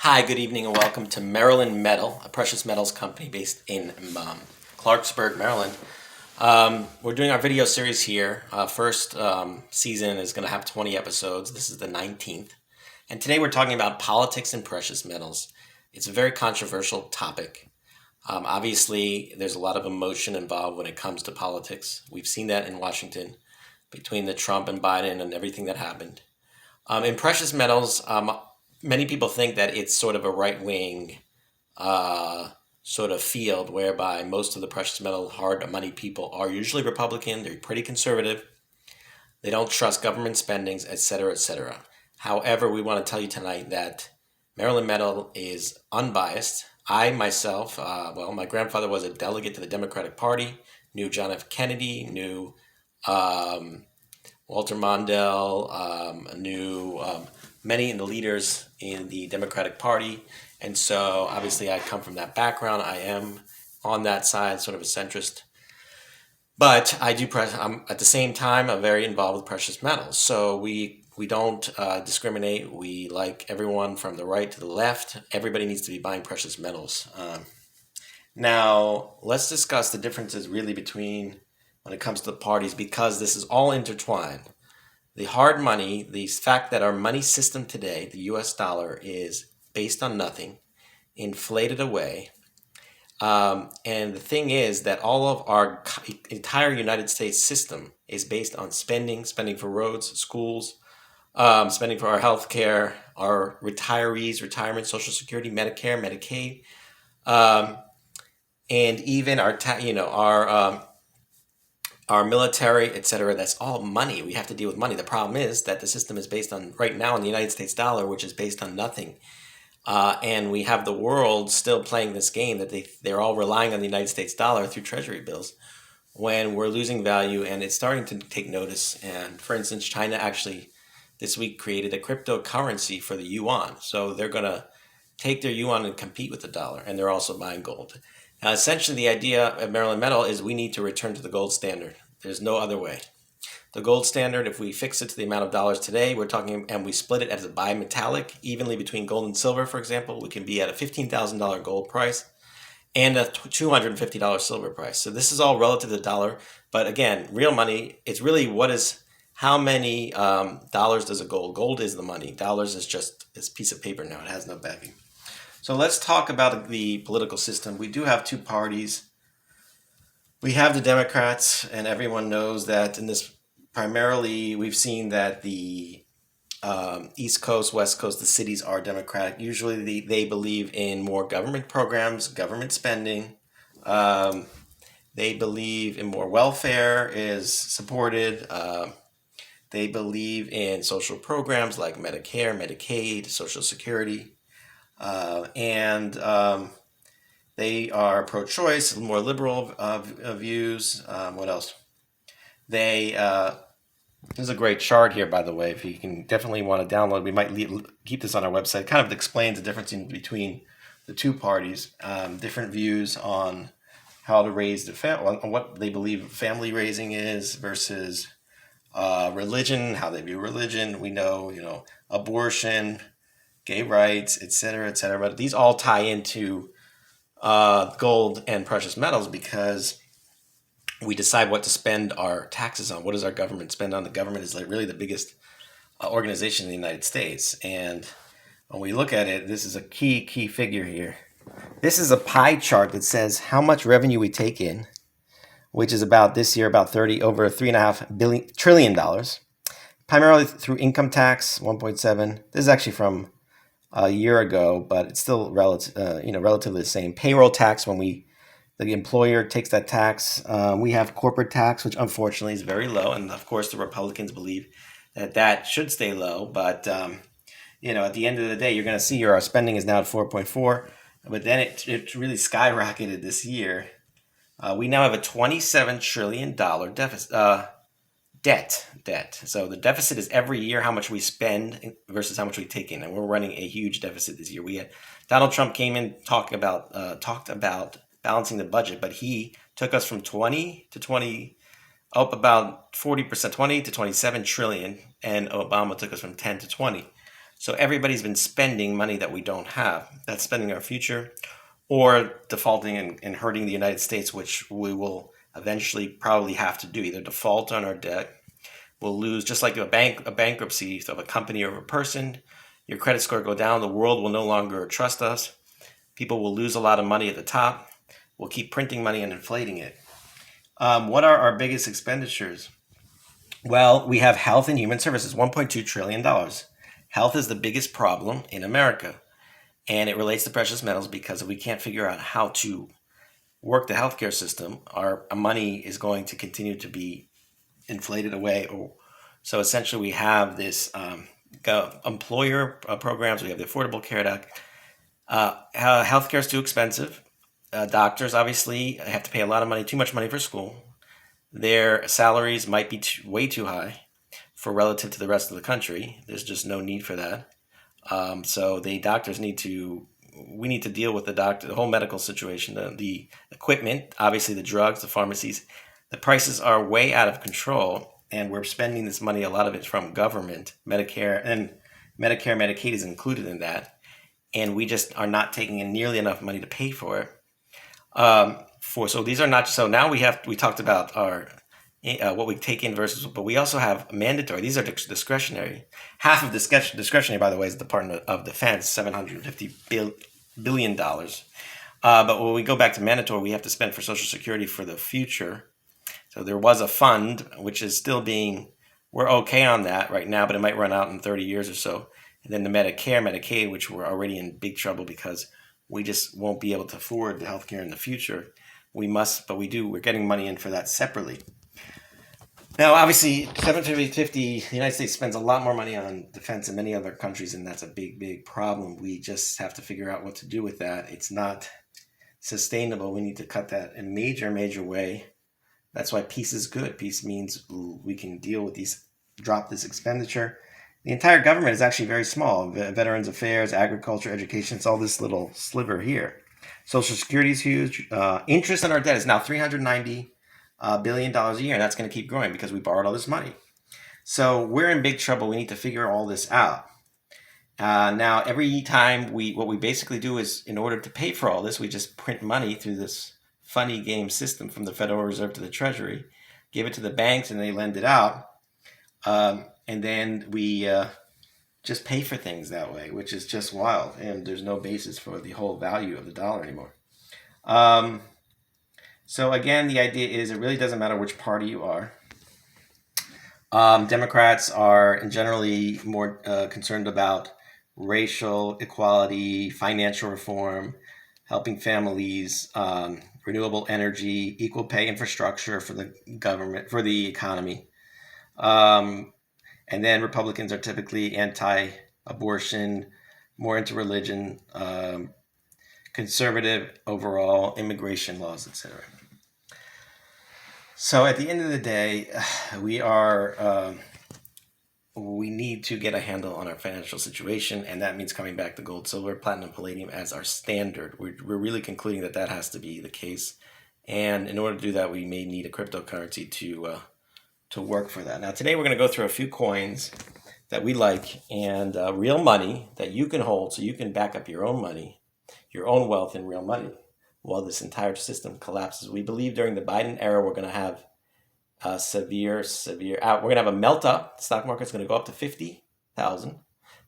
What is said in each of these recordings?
Hi, good evening, and welcome to Maryland Metal, a precious metals company based in Clarksburg, Maryland. We're doing our video series here. First season is going to have 20 episodes. This is the 19th. And today we're talking about politics and precious metals. It's a very controversial topic. Obviously, there's a lot of emotion involved when it comes to politics. We've seen that in Washington between the Trump and Biden and everything that happened. In precious metals, many people think that it's sort of a right-wing sort of field whereby most of the precious metal hard money people are usually Republican. They're pretty conservative. They don't trust government spendings, etc., etc. However, we want to tell you tonight that Maryland Metal is unbiased. I myself, my grandfather was a delegate to the Democratic Party, knew John F. Kennedy, knew Walter Mondale, knew many of the leaders in the Democratic Party. And so obviously I come from that background. I am on that side, sort of a centrist. But I'm at the same time, I'm very involved with precious metals. So we don't discriminate. We like everyone from the right to the left. Everybody needs to be buying precious metals. Now, let's discuss the differences really between when it comes to the parties, because this is all intertwined. The hard money, the fact that our money system today, the US dollar, is based on nothing, inflated away. And the thing is that all of our entire United States system is based on spending for roads, schools, spending for our health care, our retirees, retirement, Social Security, Medicare, Medicaid, and even our military, etc. That's all money. We have to deal with money. The problem is that the system is based on, right now, on the United States dollar, which is based on nothing. And we have the world still playing this game that they're all relying on the United States dollar through treasury bills when we're losing value, and it's starting to take notice. And for instance, China actually this week created a cryptocurrency for the yuan. So they're going to take their yuan and compete with the dollar, and they're also buying gold. Now, essentially, the idea of Maryland Metal is we need to return to the gold standard. There's no other way. The gold standard, if we fix it to the amount of dollars today, we're talking, and we split it as a bimetallic evenly between gold and silver, for example, we can be at a $15,000 gold price and a $250 silver price. So this is all relative to the dollar. But again, real money, it's really how many dollars does a gold? Gold is the money. Dollars is just this piece of paper now. It has no backing. So let's talk about the political system. We do have two parties. We have the Democrats, and everyone knows that in this, primarily, we've seen that the East Coast, West Coast, the cities are Democratic. Usually they believe in more government programs, government spending. They believe in more welfare is supported. They believe in social programs like Medicare, Medicaid, Social Security. And they are pro-choice, more liberal views. What else? There's a great chart here, by the way. If you can definitely want to download, we might keep this on our website. It kind of explains the difference between the two parties, different views on how to raise on what they believe family raising is versus religion, how they view religion. We know, abortion, gay rights, etc., etc. But these all tie into gold and precious metals because we decide what to spend our taxes on. What does our government spend on? The government is really the biggest organization in the United States. And when we look at it, this is a key figure here. This is a pie chart that says how much revenue we take in, which is about this year, about over $3.5 trillion, primarily through income tax, 1.7. This is actually from a year ago, but it's still relatively the same. Payroll tax, when the employer takes that tax. We have corporate tax, which unfortunately is very low, and of course the Republicans believe that should stay low. But at the end of the day, you're going to see our spending is now at 4.4, but then it really skyrocketed this year. We now have a $27 trillion deficit. Debt. So the deficit is every year how much we spend versus how much we take in, and we're running a huge deficit this year. We had Donald Trump came in talked about balancing the budget, but he took us from 20 to 20, up about 40%, 20 to 27 trillion, and Obama took us from 10 to 20. So everybody's been spending money that we don't have. That's spending our future or defaulting and hurting the United States, which we will eventually probably have to do, either default on our debt. We'll lose, just like a bankruptcy of a company or a person, your credit score go down, the world will no longer trust us. People will lose a lot of money at the top. We'll keep printing money and inflating it. What are our biggest expenditures? Well, we have health and human services, $1.2 trillion. Health is the biggest problem in America, and it relates to precious metals because if we can't figure out how to work the healthcare system, our money is going to continue to be inflated away. So essentially we have this employer programs, we have the Affordable Care Act. Healthcare is too expensive. Doctors obviously have to pay a lot of money, too much money for school. Their salaries might be way too high for relative to the rest of the country. There's just no need for that. So the doctors we need to deal with the whole medical situation, the equipment, obviously the drugs, the pharmacies. The prices are way out of control, and we're spending this money, a lot of it from government, Medicare, and Medicaid is included in that. And we just are not taking in nearly enough money to pay for it. So these are not, so now we talked about our, what we take in versus, but we also have mandatory. These are discretionary. Half of discretionary, by the way, is the Department of Defense, $750 billion. But when we go back to mandatory, we have to spend for Social Security for the future. So there was a fund, which is still we're okay on that right now, but it might run out in 30 years or so. And then the Medicare, Medicaid, which we're already in big trouble because we just won't be able to afford the healthcare in the future. We're getting money in for that separately. Now, obviously, the United States spends a lot more money on defense than many other countries, and that's a big, big problem. We just have to figure out what to do with that. It's not sustainable. We need to cut that in a major, major way. That's why peace is good. Peace means we can deal with drop this expenditure. The entire government is actually very small. Veterans Affairs, agriculture, education, it's all this little sliver here. Social Security is huge. Interest on our debt is now $390 billion a year, and that's going to keep growing because we borrowed all this money. So we're in big trouble. We need to figure all this out. Now, every time what we basically do is, in order to pay for all this, we just print money through this funny game system from the Federal Reserve to the Treasury, give it to the banks, and they lend it out. And then we just pay for things that way, which is just wild. And there's no basis for the whole value of the dollar anymore. So again, the idea is it really doesn't matter which party you are. Democrats are generally more concerned about racial equality, financial reform, helping families, renewable energy, equal pay infrastructure for the government, for the economy. And then Republicans are typically anti-abortion, more into religion, conservative overall, immigration laws, etc. So at the end of the day, we need to get a handle on our financial situation, and that means coming back to gold, silver, platinum, palladium as our standard. We're really concluding that has to be the case, and in order to do that, we may need a cryptocurrency to work for that. Now, today we're going to go through a few coins that we like and real money that you can hold so you can back up your own money, your own wealth in real money while this entire system collapses. We believe during the Biden era, we're going to have severe we're going to have a melt up. The stock market's going to go up to 50,000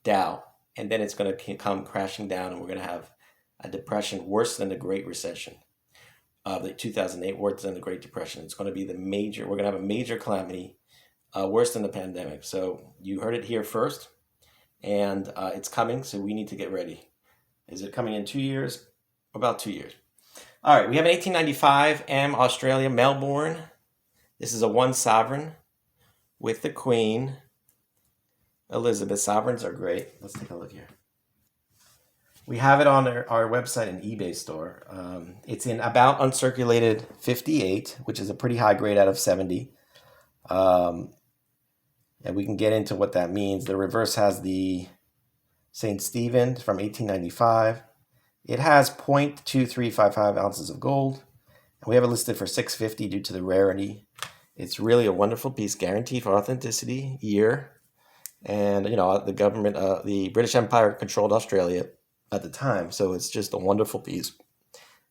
Dow, and then it's going to come crashing down, and we're going to have a depression worse than the Great Recession of the 2008, worse than the Great Depression. It's going to be we're going to have a major calamity, worse than the pandemic. So you heard it here first, and it's coming, so we need to get ready. Is it coming in 2 years? About 2 years. All right, we have an 1895 M, Australia, Melbourne. This is a one sovereign with the Queen Elizabeth. Sovereigns are great. Let's take a look here. We have it on our website and eBay store. It's in about uncirculated 58, which is a pretty high grade out of 70. And we can get into what that means. The reverse has the St. Stephen from 1895. It has 0.2355 ounces of gold. And we have it listed for $650 due to the rarity. It's really a wonderful piece, guaranteed for authenticity, year. And the government, the British Empire controlled Australia at the time, so it's just a wonderful piece.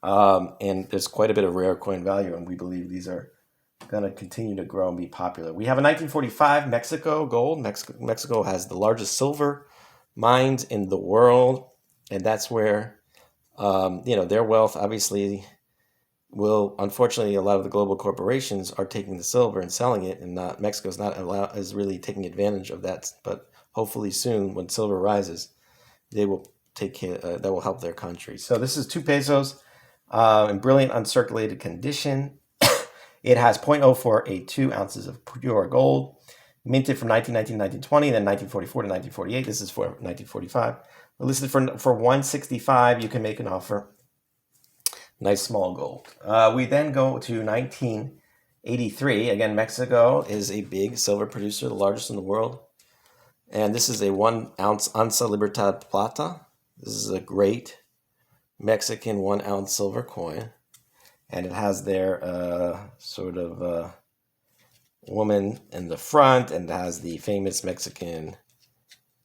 And there's quite a bit of rare coin value, and we believe these are going to continue to grow and be popular. We have a 1945 Mexico gold. Mexico has the largest silver mines in the world, and that's where their wealth obviously will. Unfortunately, a lot of the global corporations are taking the silver and selling it, and Mexico's not is really taking advantage of that. But hopefully soon, when silver rises, they will that will help their country. So this is 2 pesos in brilliant uncirculated condition. It has 0.0482 ounces of pure gold, minted from 1919 to 1920, then 1944 to 1948. This is for 1945. We're listed for 165. You can make an offer. Nice small gold. We then go to 1983. Again, Mexico is a big silver producer, the largest in the world. And this is a 1 ounce Onza Libertad Plata. This is a great Mexican 1 ounce silver coin. And it has their woman in the front, and it has the famous Mexican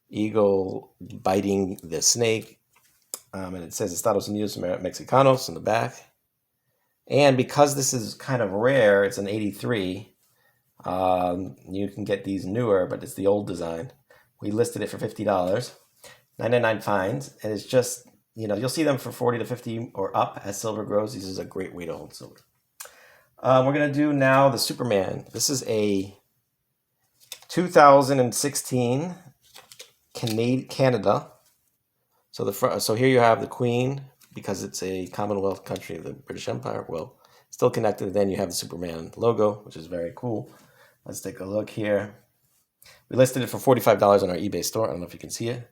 eagle biting the snake. And it says Estados Unidos Mexicanos in the back. And because this is kind of rare, it's an 83. You can get these newer, but it's the old design. We listed it for $50, 99 fines, and it's just, you'll see them for 40 to 50 or up as silver grows. This is a great way to hold silver. We're going to do now the Superman. This is a 2016 Canada. So here you have the Queen, because it's a Commonwealth country of the British Empire. Well, still connected. Then you have the Superman logo, which is very cool. Let's take a look here. We listed it for $45 on our eBay store. I don't know if you can see it.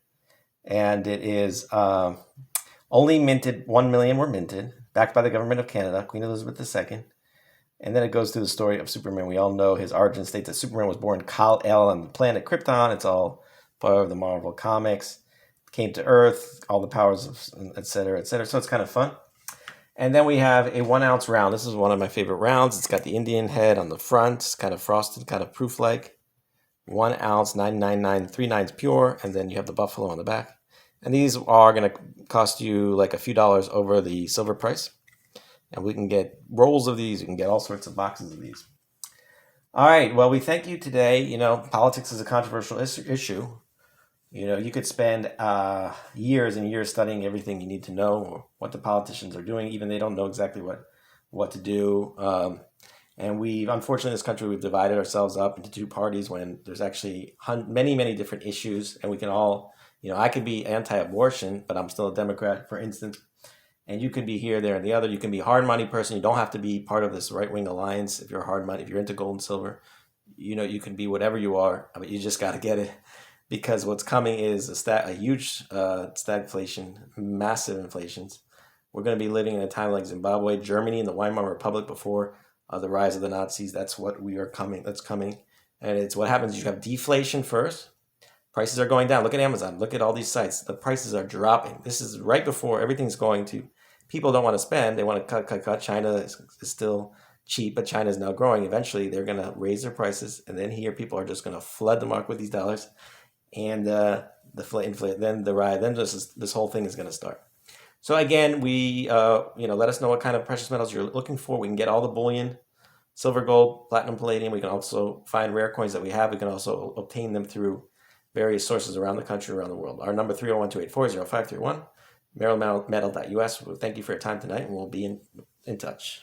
And it is only minted, 1 million were minted, backed by the government of Canada, Queen Elizabeth II. And then it goes through the story of Superman. We all know his origin states that Superman was born Kal-El on the planet Krypton. It's all part of the Marvel comics. Came to Earth, all the powers of et cetera, et cetera. So it's kind of fun. And then we have a 1 ounce round. This is one of my favorite rounds. It's got the Indian head on the front. It's kind of frosted, kind of proof-like. 1 ounce, 999, 3/9 pure. And then you have the buffalo on the back. And these are going to cost you like a few dollars over the silver price. And we can get rolls of these. We can get all sorts of boxes of these. All right. Well, we thank you today. Politics is a controversial issue. You could spend years and years studying everything you need to know, or what the politicians are doing. Even they don't know exactly what to do. And unfortunately, in this country, we've divided ourselves up into 2 parties when there's actually many, many different issues. And we can all, I could be anti-abortion, but I'm still a Democrat, for instance. And you can be here, there, and the other. You can be a hard money person. You don't have to be part of this right-wing alliance if you're hard money. If you're into gold and silver, you can be whatever you are, but you just got to get it. Because what's coming is a huge stagflation, massive inflations. We're going to be living in a time like Zimbabwe, Germany, and the Weimar Republic before the rise of the Nazis. That's what that's coming. And it's what happens. You have deflation first. Prices are going down. Look at Amazon. Look at all these sites. The prices are dropping. This is right before everything's going to. People don't want to spend. They want to cut. China is still cheap, but China is now growing. Eventually, they're going to raise their prices. And then here, people are just going to flood the market with these dollars. And then this whole thing is going to start. So again, we let us know what kind of precious metals you're looking for. We can get all the bullion, silver, gold, platinum, palladium. We can also find rare coins that we have. We can also obtain them through various sources around the country, around the world. Our number 301-284-0531, merrillmetal.us. Well, thank you for your time tonight, and we'll be in touch.